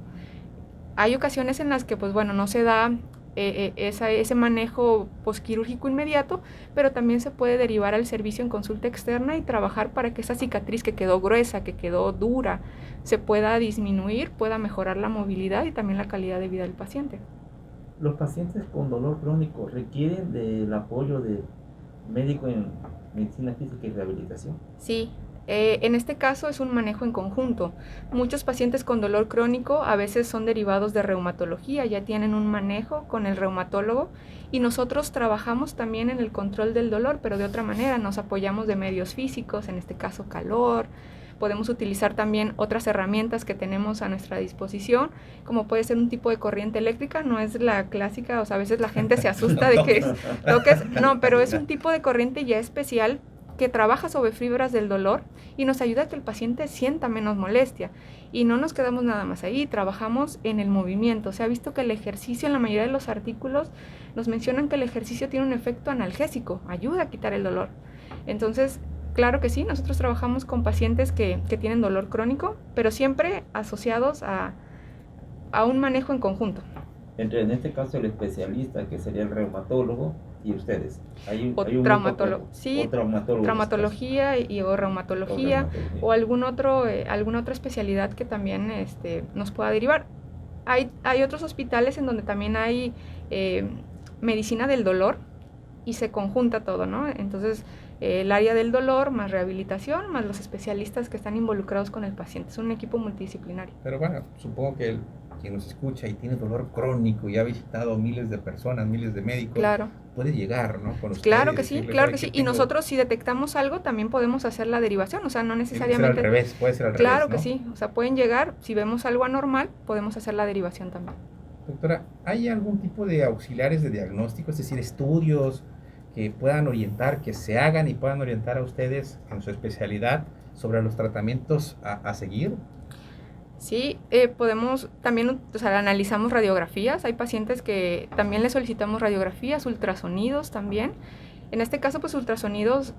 Hay ocasiones en las que, pues bueno, no se da ese manejo posquirúrgico inmediato, pero también se puede derivar al servicio en consulta externa y trabajar para que esa cicatriz que quedó gruesa, que quedó dura, se pueda disminuir, pueda mejorar la movilidad y también la calidad de vida del paciente. Los pacientes con dolor crónico requieren del apoyo del médico en medicina física y rehabilitación. Sí. En este caso es un manejo en conjunto. Muchos pacientes con dolor crónico a veces son derivados de reumatología, ya tienen un manejo con el reumatólogo y nosotros trabajamos también en el control del dolor, pero de otra manera nos apoyamos de medios físicos, en este caso calor. Podemos utilizar también otras herramientas que tenemos a nuestra disposición, como puede ser un tipo de corriente eléctrica, no es la clásica, o sea, a veces la gente se asusta de que es toques, no, pero es un tipo de corriente ya especial que trabaja sobre fibras del dolor y nos ayuda a que el paciente sienta menos molestia. Y no nos quedamos nada más ahí, trabajamos en el movimiento. Se ha visto que el ejercicio, en la mayoría de los artículos, nos mencionan que el ejercicio tiene un efecto analgésico, ayuda a quitar el dolor. Entonces, claro que sí, nosotros trabajamos con pacientes que tienen dolor crónico, pero siempre asociados a un manejo en conjunto. En este caso el especialista, que sería el reumatólogo, y ustedes. Hay un traumatólogo, sí, traumatólogo, traumatología o reumatología o alguna otra especialidad que también nos pueda derivar. Hay otros hospitales en donde también hay medicina del dolor y se conjunta todo, ¿no? Entonces, el área del dolor más rehabilitación, más los especialistas que están involucrados con el paciente. Es un equipo multidisciplinario. Pero bueno, supongo que quien nos escucha y tiene dolor crónico y ha visitado miles de personas, miles de médicos, claro, puede llegar, ¿no? Con claro que sí, claro que sí. Y nosotros, si detectamos algo, también podemos hacer la derivación, o sea, no necesariamente... Puede ser al revés, claro ¿no? que sí, o sea, pueden llegar, si vemos algo anormal, podemos hacer la derivación también. Doctora, ¿hay algún tipo de auxiliares de diagnóstico, es decir, estudios que puedan orientar, que se hagan y puedan orientar a ustedes en su especialidad sobre los tratamientos a seguir? Sí, podemos también, o sea, analizamos radiografías. Hay pacientes que también les solicitamos radiografías, ultrasonidos también. En este caso, pues ultrasonidos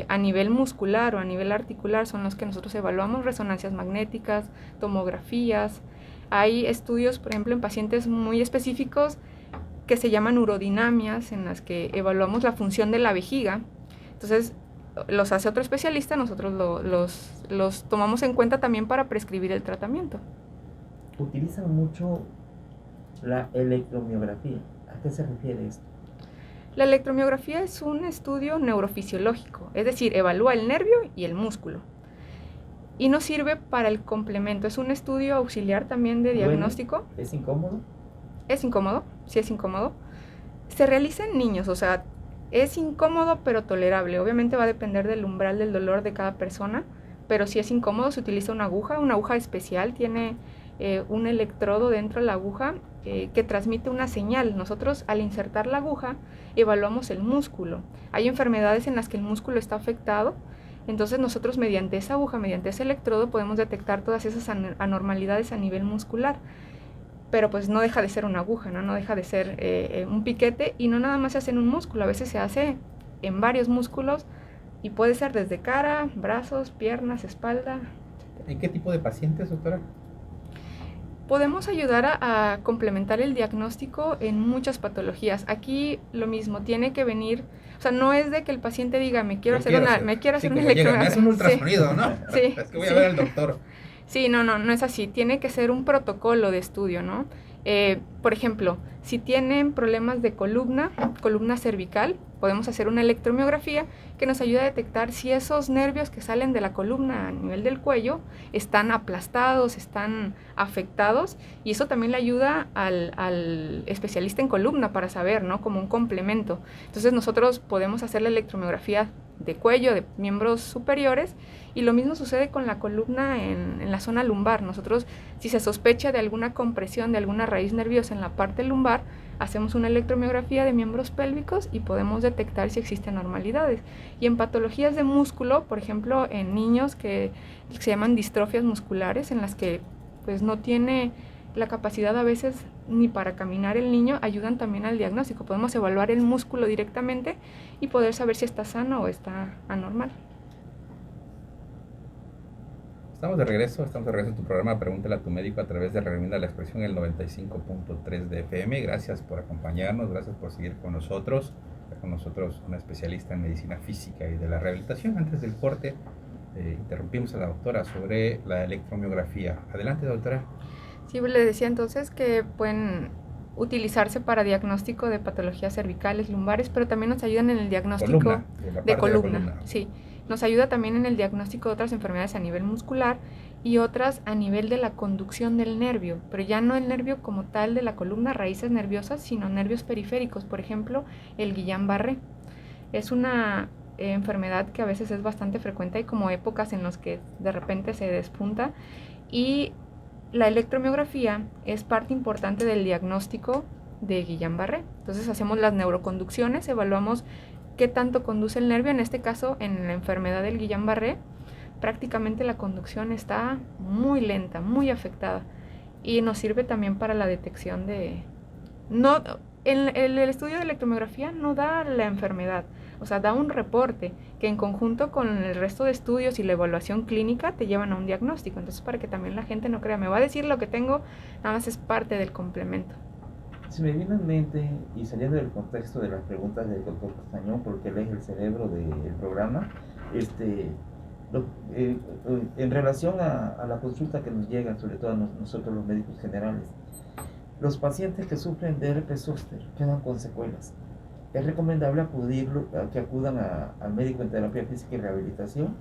a nivel muscular o a nivel articular son los que nosotros evaluamos, resonancias magnéticas, tomografías. Hay estudios, por ejemplo, en pacientes muy específicos que se llaman urodinamias, en las que evaluamos la función de la vejiga. Entonces, los hace otro especialista, nosotros los tomamos en cuenta también para prescribir el tratamiento. Utilizan mucho la electromiografía. ¿A qué se refiere esto? La electromiografía es un estudio neurofisiológico, es decir, evalúa el nervio y el músculo. Y nos sirve para el complemento, es un estudio auxiliar también de diagnóstico. Bueno, ¿es incómodo? Es incómodo, sí es incómodo. Se realiza en niños, o sea, es incómodo pero tolerable. Obviamente va a depender del umbral del dolor de cada persona, pero si es incómodo se utiliza una aguja especial, tiene un electrodo dentro de la aguja que transmite una señal. Nosotros al insertar la aguja evaluamos el músculo. Hay enfermedades en las que el músculo está afectado, entonces nosotros mediante esa aguja, mediante ese electrodo podemos detectar todas esas anormalidades a nivel muscular. Pero pues no deja de ser una aguja, no deja de ser un piquete, y no nada más se hace en un músculo, a veces se hace en varios músculos y puede ser desde cara, brazos, piernas, espalda. ¿En qué tipo de pacientes, doctora? Podemos ayudar a complementar el diagnóstico en muchas patologías. Aquí lo mismo, tiene que venir, o sea, no es de que el paciente diga, me quiero hacer una electromiografía. Me hace un ultrasonido, ¿no? Sí, es que voy a ver al doctor. Sí, no es así. Tiene que ser un protocolo de estudio, ¿no? Por ejemplo, si tienen problemas de columna cervical, podemos hacer una electromiografía que nos ayuda a detectar si esos nervios que salen de la columna a nivel del cuello están aplastados, están afectados, y eso también le ayuda al especialista en columna para saber, ¿no? Como un complemento. Entonces nosotros podemos hacer la electromiografía de cuello, de miembros superiores, y lo mismo sucede con la columna en la zona lumbar. Nosotros, si se sospecha de alguna compresión de alguna raíz nerviosa en la parte lumbar, hacemos una electromiografía de miembros pélvicos y podemos detectar si existen anormalidades. Y en patologías de músculo, por ejemplo, en niños que se llaman distrofias musculares, en las que pues no tiene la capacidad a veces ni para caminar el niño ayudan también al diagnóstico. Podemos evaluar el músculo directamente y poder saber si está sano o está anormal. Estamos de regreso en tu programa Pregúntale a tu médico a través de Recomienda la Expresión, el 95.3 de FM. Gracias por acompañarnos, gracias por seguir con nosotros. Está con nosotros una especialista en medicina física y de la rehabilitación. Antes del corte, interrumpimos a la doctora sobre la electromiografía. Adelante, doctora. Sí, le decía entonces que pueden utilizarse para diagnóstico de patologías cervicales, lumbares, pero también nos ayudan en el diagnóstico de columna. Sí, nos ayuda también en el diagnóstico de otras enfermedades a nivel muscular y otras a nivel de la conducción del nervio, pero ya no el nervio como tal de la columna, raíces nerviosas, sino nervios periféricos, por ejemplo, el Guillain-Barré. Es una enfermedad que a veces es bastante frecuente, hay como épocas en las que de repente se despunta, y la electromiografía es parte importante del diagnóstico de Guillain-Barré. Entonces hacemos las neuroconducciones, evaluamos qué tanto conduce el nervio. En este caso, en la enfermedad del Guillain-Barré, prácticamente la conducción está muy lenta, muy afectada, y nos sirve también para la detección de... el estudio de electromiografía no da la enfermedad, o sea, da un reporte que en conjunto con el resto de estudios y la evaluación clínica te llevan a un diagnóstico. Entonces, para que también la gente no crea, me va a decir lo que tengo, nada más es parte del complemento. Se me viene en mente, y saliendo del contexto de las preguntas del doctor Castañón, porque él es el cerebro del programa, en relación a la consulta que nos llega, sobre todo a nosotros los médicos generales, los pacientes que sufren de herpes zóster quedan con secuelas. ¿Es recomendable que acudan al médico en terapia física y rehabilitación?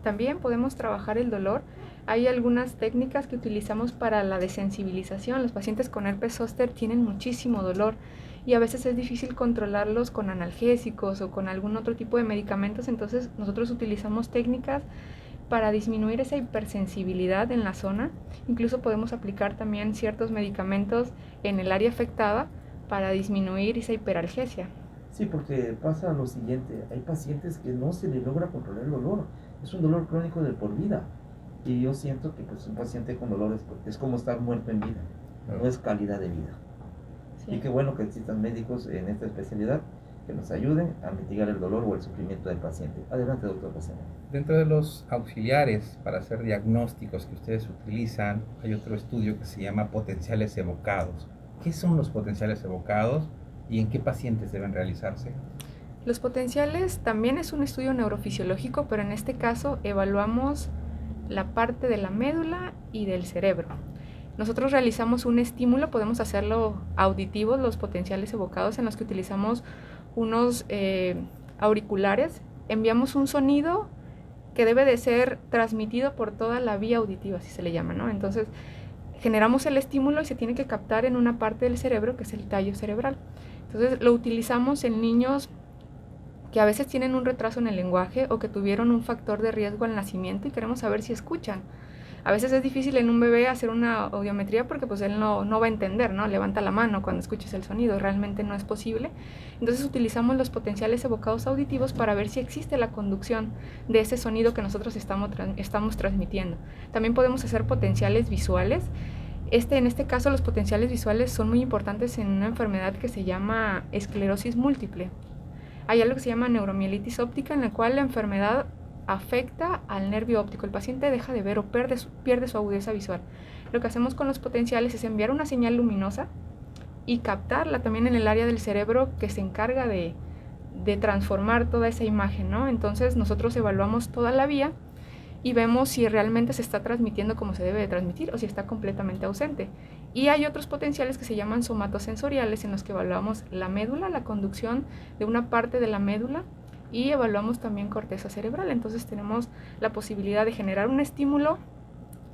También podemos trabajar el dolor. Hay algunas técnicas que utilizamos para la desensibilización. Los pacientes con herpes zóster tienen muchísimo dolor y a veces es difícil controlarlos con analgésicos o con algún otro tipo de medicamentos. Entonces nosotros utilizamos técnicas para disminuir esa hipersensibilidad en la zona. Incluso podemos aplicar también ciertos medicamentos en el área afectada para disminuir esa hiperalgesia. Sí, porque pasa lo siguiente, hay pacientes que no se les logra controlar el dolor, es un dolor crónico de por vida, y yo siento que pues, un paciente con dolor es como estar muerto en vida, no es calidad de vida. Sí. Y qué bueno que existan médicos en esta especialidad que nos ayuden a mitigar el dolor o el sufrimiento del paciente. Adelante, doctor Castañón. Dentro de los auxiliares para hacer diagnósticos que ustedes utilizan, hay otro estudio que se llama potenciales evocados. ¿Qué son los potenciales evocados y en qué pacientes deben realizarse? Los potenciales también es un estudio neurofisiológico, pero en este caso evaluamos la parte de la médula y del cerebro. Nosotros realizamos un estímulo, podemos hacerlo auditivos, los potenciales evocados, en los que utilizamos unos auriculares, enviamos un sonido que debe de ser transmitido por toda la vía auditiva, así se le llama, ¿no? Entonces, generamos el estímulo y se tiene que captar en una parte del cerebro que es el tallo cerebral. Entonces lo utilizamos en niños que a veces tienen un retraso en el lenguaje o que tuvieron un factor de riesgo al nacimiento y queremos saber si escuchan. A veces es difícil en un bebé hacer una audiometría porque pues él no va a entender, ¿no? Levanta la mano cuando escuches el sonido, realmente no es posible. Entonces utilizamos los potenciales evocados auditivos para ver si existe la conducción de ese sonido que nosotros estamos transmitiendo. También podemos hacer potenciales visuales. En este caso los potenciales visuales son muy importantes en una enfermedad que se llama esclerosis múltiple. Hay algo que se llama neuromielitis óptica, en la cual la enfermedad afecta al nervio óptico. El paciente deja de ver o pierde su agudeza visual. Lo que hacemos con los potenciales es enviar una señal luminosa y captarla también en el área del cerebro que se encarga de transformar toda esa imagen, ¿no? Entonces nosotros evaluamos toda la vía y vemos si realmente se está transmitiendo como se debe de transmitir o si está completamente ausente. Y hay otros potenciales que se llaman somatosensoriales, en los que evaluamos la médula, la conducción de una parte de la médula, y evaluamos también corteza cerebral. Entonces tenemos la posibilidad de generar un estímulo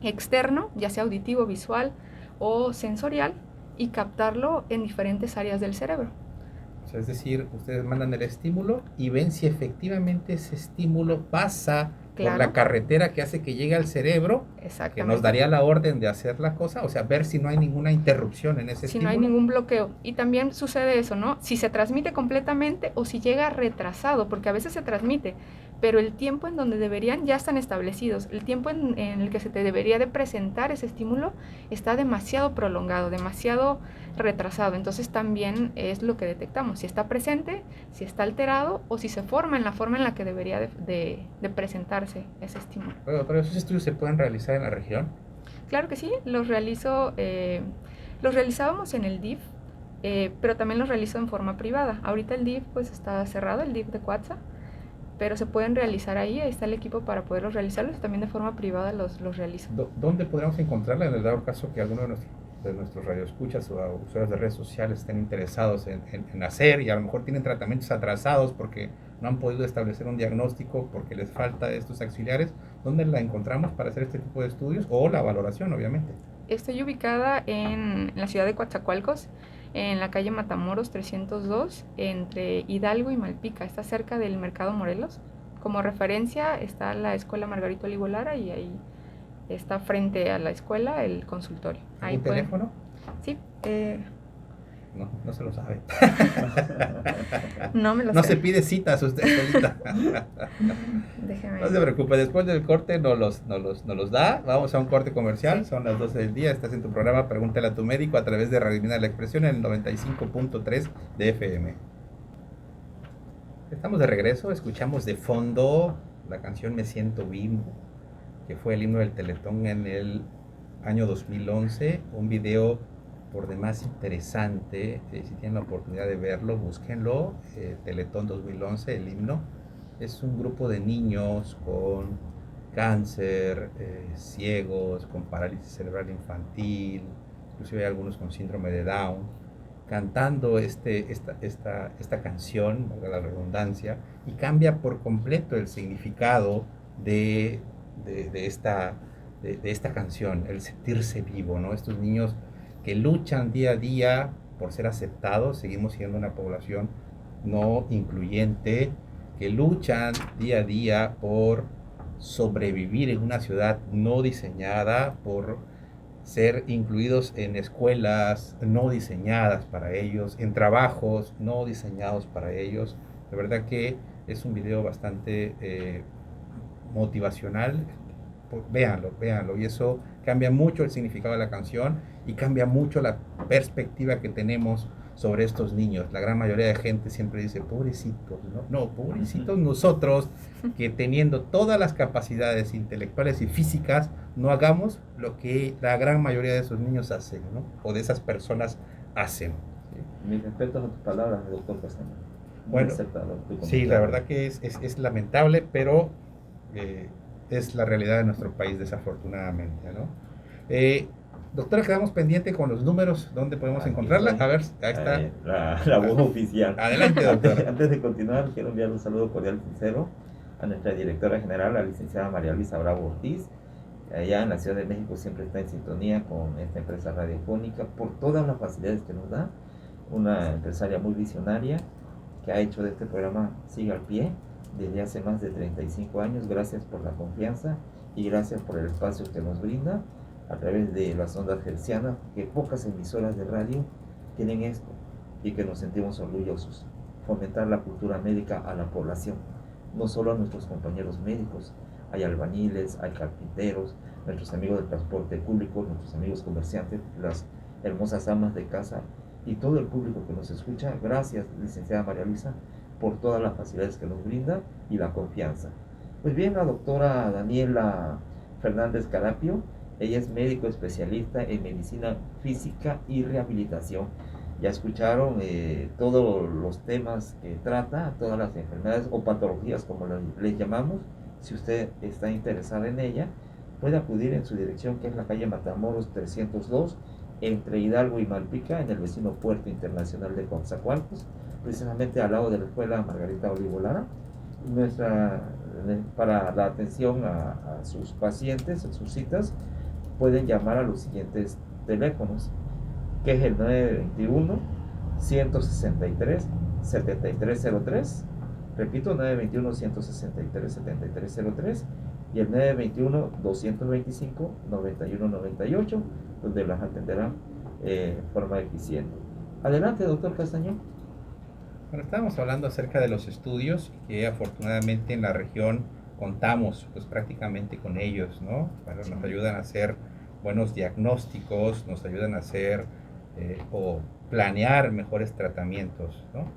externo, ya sea auditivo, visual o sensorial, y captarlo en diferentes áreas del cerebro. O sea, es decir, ustedes mandan el estímulo y ven si efectivamente ese estímulo pasa por la carretera que hace que llegue al cerebro, que nos daría la orden de hacer la cosa, o sea, ver si no hay ninguna interrupción en ese estímulo. Si no hay ningún bloqueo. Y también sucede eso, ¿no? Si se transmite completamente o si llega retrasado, porque a veces se transmite, pero el tiempo en donde deberían ya están establecidos. El tiempo en el que se te debería de presentar ese estímulo está demasiado prolongado, demasiado retrasado. Entonces también es lo que detectamos, si está presente, si está alterado o si se forma en la forma en la que debería de presentarse ese estímulo. Pero esos estudios se pueden realizar en la región. Claro que sí, los realizábamos en el DIF, pero también los realizo en forma privada. Ahorita el DIF pues está cerrado, el DIF de Cuatza, pero se pueden realizar ahí está el equipo para poderlos realizarlos, y también de forma privada los realizo. ¿Dónde podríamos encontrarla en el dado caso que alguno de nuestros radioescuchas o usuarios de redes sociales estén interesados en hacer y a lo mejor tienen tratamientos atrasados porque no han podido establecer un diagnóstico porque les falta estos auxiliares? ¿Dónde la encontramos para hacer este tipo de estudios o la valoración, obviamente? Estoy ubicada en la ciudad de Coatzacoalcos, en la calle Matamoros 302, entre Hidalgo y Malpica. Está cerca del Mercado Morelos. Como referencia está la Escuela Margarito Olivo Lara y ahí está frente a la escuela el consultorio. ¿Un teléfono? Sí. No se lo sabe. No me lo No sé. se pide citas usted solita. Déjeme. No se preocupe, después del corte nos los da. Vamos a un corte comercial, son las 12 del día. Estás en tu programa Pregúntale a tu médico a través de Radio Mina La Expresión en el 95.3 de FM. Estamos de regreso, escuchamos de fondo la canción Me Siento Vivo, que fue el himno del Teletón en el año 2011, un video por demás interesante. Si tienen la oportunidad de verlo, búsquenlo. Teletón 2011, el himno. Es un grupo de niños con cáncer, ciegos, con parálisis cerebral infantil, inclusive hay algunos con síndrome de Down, cantando esta canción, valga la redundancia, y cambia por completo el significado de esta canción, el sentirse vivo, ¿no? Estos niños que luchan día a día por ser aceptados, seguimos siendo una población no incluyente, que luchan día a día por sobrevivir en una ciudad no diseñada, por ser incluidos en escuelas no diseñadas para ellos, en trabajos no diseñados para ellos. De verdad que es un video bastante motivacional. Véanlo, y eso cambia mucho el significado de la canción y cambia mucho la perspectiva que tenemos sobre estos niños. La gran mayoría de gente siempre dice, pobrecitos, no, pobrecitos nosotros, que teniendo todas las capacidades intelectuales y físicas, no hagamos lo que la gran mayoría de esos niños hacen, ¿no? O de esas personas hacen. Mis respetos a tus palabras, doctor Castaño. Bueno, sí, la verdad que es lamentable, pero es la realidad de nuestro país, desafortunadamente, ¿no? Doctora, quedamos pendiente con los números, ¿dónde podemos encontrarla? A ver, ahí está. La voz oficial. Adelante, doctora. Antes de continuar, quiero enviar un saludo cordial y sincero a nuestra directora general, la licenciada María Luisa Bravo Ortiz. Allá en la Ciudad de México siempre está en sintonía con esta empresa radiofónica por todas las facilidades que nos da. Una empresaria muy visionaria que ha hecho de este programa Siga al Pie desde hace más de 35 años. Gracias por la confianza y gracias por el espacio que nos brinda a través de las ondas hercianas, que pocas emisoras de radio tienen esto y que nos sentimos orgullosos. Fomentar la cultura médica a la población, no solo a nuestros compañeros médicos, hay albañiles, hay carpinteros, nuestros amigos del transporte público, nuestros amigos comerciantes, las hermosas amas de casa y todo el público que nos escucha. Gracias, licenciada María Luisa, por todas las facilidades que nos brinda y la confianza. Pues bien, la doctora Daniela Fernández Carapio, ella es médico especialista en medicina física y rehabilitación. Ya escucharon todos los temas que trata, todas las enfermedades o patologías como les llamamos. Si usted está interesada en ella, puede acudir en su dirección, que es la calle Matamoros 302, entre Hidalgo y Malpica, en el vecino Puerto Internacional de Coatzacoalcos, precisamente al lado de la escuela Margarita Olivo Lara. Para la atención a sus pacientes, en sus citas, pueden llamar a los siguientes teléfonos, que es el 921-163-7303, repito, 921-163-7303, y el 921-225-9198, donde las atenderán de forma eficiente. Adelante, doctor Castañón. Bueno, estábamos hablando acerca de los estudios que afortunadamente en la región contamos pues prácticamente con ellos, ¿no? Bueno, nos ayudan a hacer buenos diagnósticos, nos ayudan a hacer o planear mejores tratamientos, ¿no?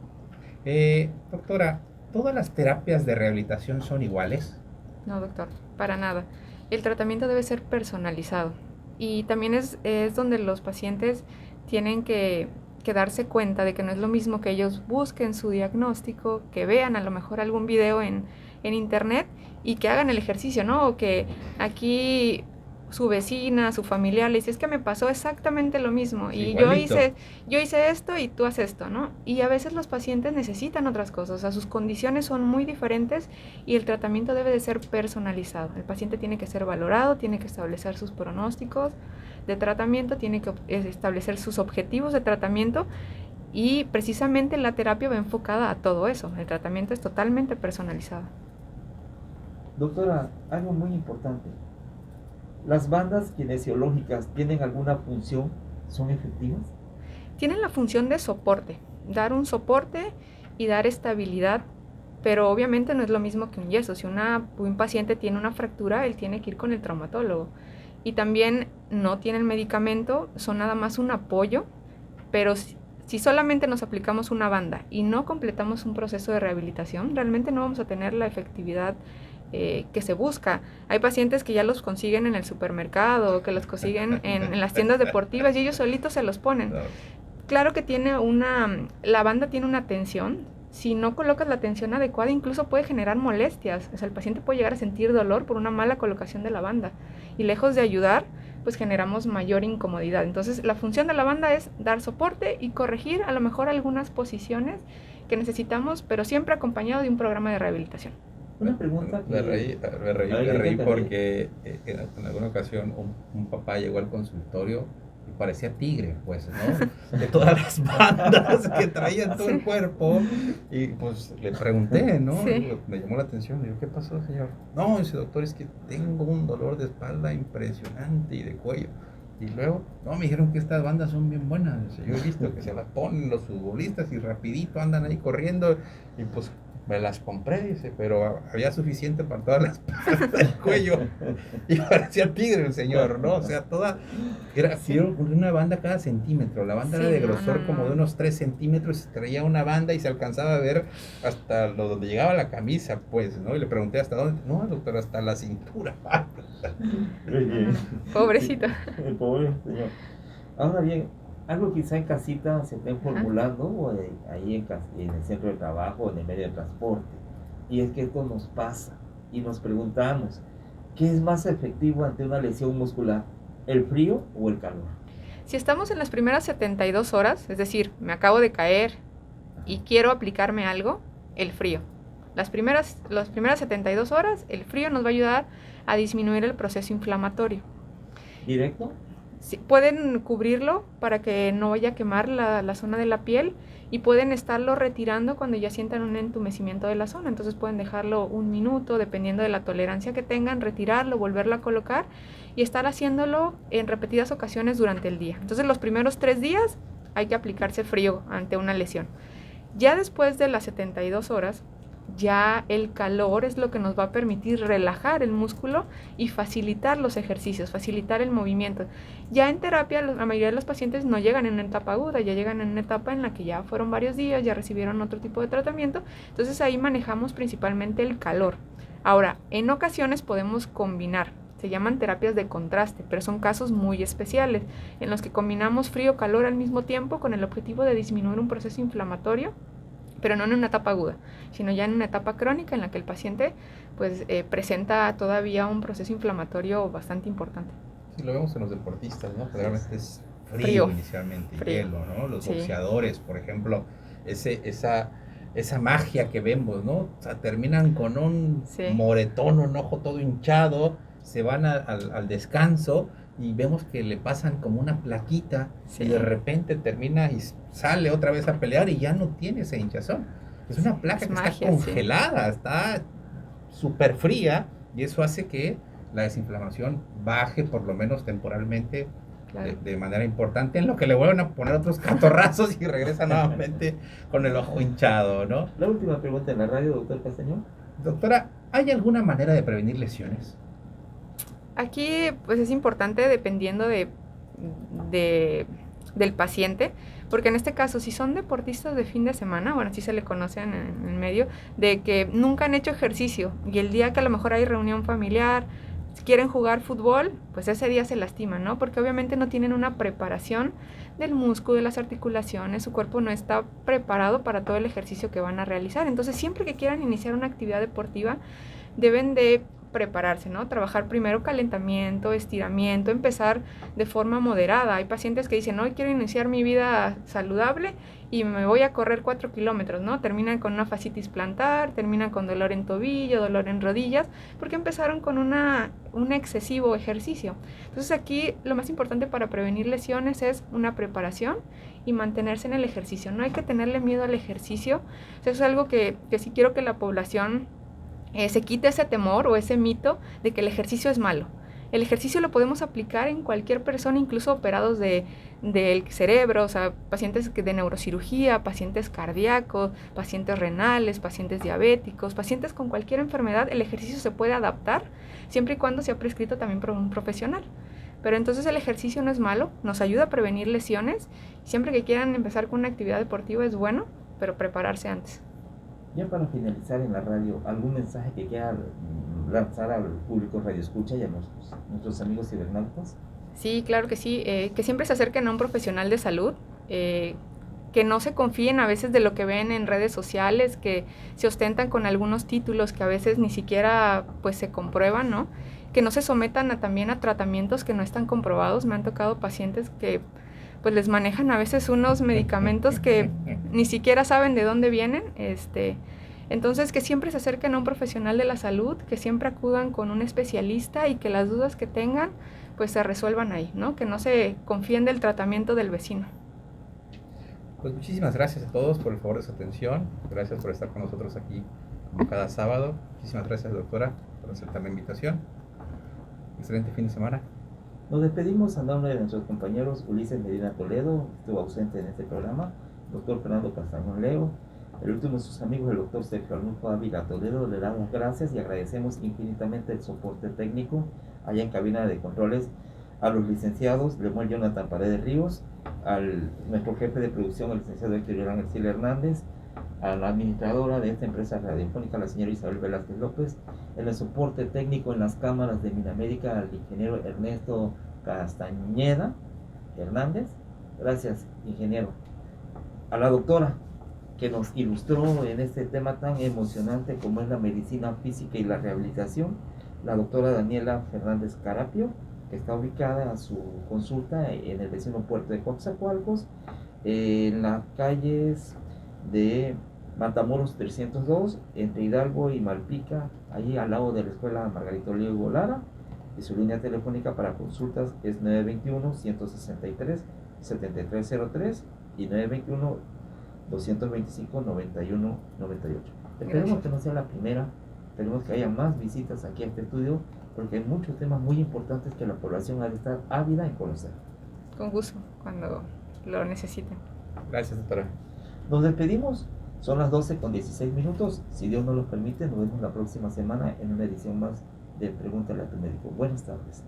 Doctora, ¿todas las terapias de rehabilitación son iguales? No, doctor, para nada. El tratamiento debe ser personalizado y también es donde los pacientes tienen que darse cuenta de que no es lo mismo que ellos busquen su diagnóstico, que vean a lo mejor algún video en internet y que hagan el ejercicio, ¿no? O que aquí su vecina, su familiar le dice, es que me pasó exactamente lo mismo y yo hice esto y tú haces esto, ¿no? Y a veces los pacientes necesitan otras cosas, o sea, sus condiciones son muy diferentes y el tratamiento debe de ser personalizado. El paciente tiene que ser valorado, tiene que establecer sus pronósticos de tratamiento, tiene que establecer sus objetivos de tratamiento y precisamente la terapia va enfocada a todo eso. El tratamiento es totalmente personalizado. Doctora, algo muy importante. ¿Las bandas kinesiológicas tienen alguna función? ¿Son efectivas? Tienen la función de soporte, dar un soporte y dar estabilidad, pero obviamente no es lo mismo que un yeso. Si un paciente tiene una fractura, él tiene que ir con el traumatólogo. Y también no tienen medicamento, son nada más un apoyo, pero si solamente nos aplicamos una banda y no completamos un proceso de rehabilitación, realmente no vamos a tener la efectividad que se busca. Hay pacientes que ya los consiguen en el supermercado, que los consiguen en las tiendas deportivas y ellos solitos se los ponen. Claro que la banda tiene una tensión. Si no colocas la tensión adecuada, incluso puede generar molestias. O sea, el paciente puede llegar a sentir dolor por una mala colocación de la banda. Y lejos de ayudar, pues generamos mayor incomodidad. Entonces, la función de la banda es dar soporte y corregir a lo mejor algunas posiciones que necesitamos, pero siempre acompañado de un programa de rehabilitación. Una pregunta que... Me reí porque en alguna ocasión un papá llegó al consultorio y parecía tigre, pues, ¿no? De todas las bandas que traían todo el cuerpo. Y pues le pregunté, ¿no? Sí. Me llamó la atención. Digo, ¿qué pasó, señor? No, dice, doctor, es que tengo un dolor de espalda impresionante y de cuello. Y luego, no, me dijeron que estas bandas son bien buenas. Dice, yo he visto que se las ponen los futbolistas y rapidito andan ahí corriendo. Y pues me las compré, dice, pero había suficiente para todas las partes del cuello. Y parecía tigre el señor, ¿no? O sea, era una banda cada centímetro. La banda era de grosor como de unos 3 centímetros y traía una banda y se alcanzaba a ver hasta donde llegaba la camisa, pues, ¿no? Y le pregunté hasta dónde. No, doctor, hasta la cintura. Pobrecito. El pobre señor. Ahora bien, algo quizá en casita se estén formulando o ahí en el centro de trabajo o en el medio de transporte. Y es que esto nos pasa y nos preguntamos, ¿qué es más efectivo ante una lesión muscular? ¿El frío o el calor? Si estamos en las primeras 72 horas, es decir, me acabo de caer y quiero aplicarme algo, el frío. Las primeras 72 horas, el frío nos va a ayudar a disminuir el proceso inflamatorio. ¿Directo? Sí, pueden cubrirlo para que no vaya a quemar la zona de la piel y pueden estarlo retirando cuando ya sientan un entumecimiento de la zona. Entonces pueden dejarlo 1 minuto, dependiendo de la tolerancia que tengan, retirarlo, volverlo a colocar y estar haciéndolo en repetidas ocasiones durante el día. Entonces los primeros 3 días hay que aplicarse frío ante una lesión. Ya después de las 72 horas, ya el calor es lo que nos va a permitir relajar el músculo y facilitar los ejercicios, facilitar el movimiento. Ya en terapia, la mayoría de los pacientes no llegan en una etapa aguda, ya llegan en una etapa en la que ya fueron varios días, ya recibieron otro tipo de tratamiento. Entonces ahí manejamos principalmente el calor. Ahora, en ocasiones podemos combinar. Se llaman terapias de contraste, pero son casos muy especiales en los que combinamos frío-calor al mismo tiempo con el objetivo de disminuir un proceso inflamatorio, pero no en una etapa aguda, sino ya en una etapa crónica en la que el paciente pues, presenta todavía un proceso inflamatorio bastante importante. Sí, lo vemos en los deportistas, ¿no? Generalmente es frío inicialmente, hielo, ¿no? Los boxeadores, por ejemplo, esa magia que vemos, ¿no? O sea, terminan con un moretón, un ojo todo hinchado, se van al descanso y vemos que le pasan como una plaquita y de repente termina y sale otra vez a pelear y ya no tiene esa hinchazón. Es una placa que está congelada, está súper fría y eso hace que la desinflamación baje por lo menos temporalmente Claro. de manera importante, en lo que le vuelven a poner otros catorrazos y regresa nuevamente con el ojo hinchado, ¿no? La última pregunta en la radio, doctor Castañón. Doctora, ¿hay alguna manera de prevenir lesiones? Aquí pues es importante dependiendo del paciente, porque en este caso si son deportistas de fin de semana, bueno, así se le conocen en el medio, de que nunca han hecho ejercicio y el día que a lo mejor hay reunión familiar, si quieren jugar fútbol, pues ese día se lastiman, ¿no? Porque obviamente no tienen una preparación del músculo, de las articulaciones, su cuerpo no está preparado para todo el ejercicio que van a realizar. Entonces, siempre que quieran iniciar una actividad deportiva, deben de prepararse, ¿no? Trabajar primero calentamiento, estiramiento, empezar de forma moderada. Hay pacientes que dicen, hoy quiero iniciar mi vida saludable y me voy a correr 4 kilómetros, ¿no? Terminan con una fascitis plantar, terminan con dolor en tobillo, dolor en rodillas, porque empezaron con un excesivo ejercicio. Entonces aquí lo más importante para prevenir lesiones es una preparación y mantenerse en el ejercicio. No hay que tenerle miedo al ejercicio. Eso es algo que sí quiero que la población se quite ese temor o ese mito de que el ejercicio es malo. El ejercicio lo podemos aplicar en cualquier persona, incluso operados del cerebro, o sea, pacientes de neurocirugía, pacientes cardíacos, pacientes renales, pacientes diabéticos, pacientes con cualquier enfermedad. El ejercicio se puede adaptar siempre y cuando sea prescrito también por un profesional. Pero entonces el ejercicio no es malo, nos ayuda a prevenir lesiones. Siempre que quieran empezar con una actividad deportiva es bueno, pero prepararse antes. Ya para finalizar en la radio, ¿algún mensaje que quiera lanzar al público radio escucha y a nuestros amigos cibernautas? Sí, claro que sí, que siempre se acerquen a un profesional de salud, que no se confíen a veces de lo que ven en redes sociales, que se ostentan con algunos títulos que a veces ni siquiera pues se comprueban, ¿no? Que no se sometan también a tratamientos que no están comprobados. Me han tocado pacientes que pues les manejan a veces unos medicamentos que ni siquiera saben de dónde vienen, entonces que siempre se acerquen a un profesional de la salud, que siempre acudan con un especialista y que las dudas que tengan pues se resuelvan ahí, ¿no? Que no se confíen del tratamiento del vecino. Pues muchísimas gracias a todos por el favor de su atención, gracias por estar con nosotros aquí como cada sábado. Muchísimas gracias, doctora, por aceptar la invitación. Excelente fin de semana. Nos despedimos a nombre de nuestros compañeros Ulises Medina Toledo, estuvo ausente en este programa, doctor Fernando Castañón Leo, el último de sus amigos, el doctor Sergio Arnulfo Ávila Toledo. Le damos gracias y agradecemos infinitamente el soporte técnico allá en cabina de controles, a los licenciados Lemuel Jonathan Paredes Ríos, al nuestro jefe de producción, el licenciado Héctor Yorán Ercilia Hernández, a la administradora de esta empresa radiofónica, la señora Isabel Velázquez López, en el soporte técnico en las cámaras de Minamérica, al ingeniero Ernesto Castañeda Hernández. Gracias, ingeniero. A la doctora que nos ilustró en este tema tan emocionante como es la medicina física y la rehabilitación, la doctora Daniela Fernández Carapio, que está ubicada a su consulta en el vecino puerto de Coatzacoalcos, en las calles de Matamoros 302, entre Hidalgo y Malpica, allí al lado de la escuela Margarito Olivo Lara, y su línea telefónica para consultas es 921-163-7303 y 921-225-9198. Esperemos que no sea la primera, esperemos que haya más visitas aquí a este estudio, porque hay muchos temas muy importantes que la población ha de estar ávida en conocer. Con gusto, cuando lo necesiten. Gracias, doctora. Nos despedimos, son las 12:16. Si Dios nos lo permite, nos vemos la próxima semana en una edición más de Pregúntale a tu médico. Buenas tardes.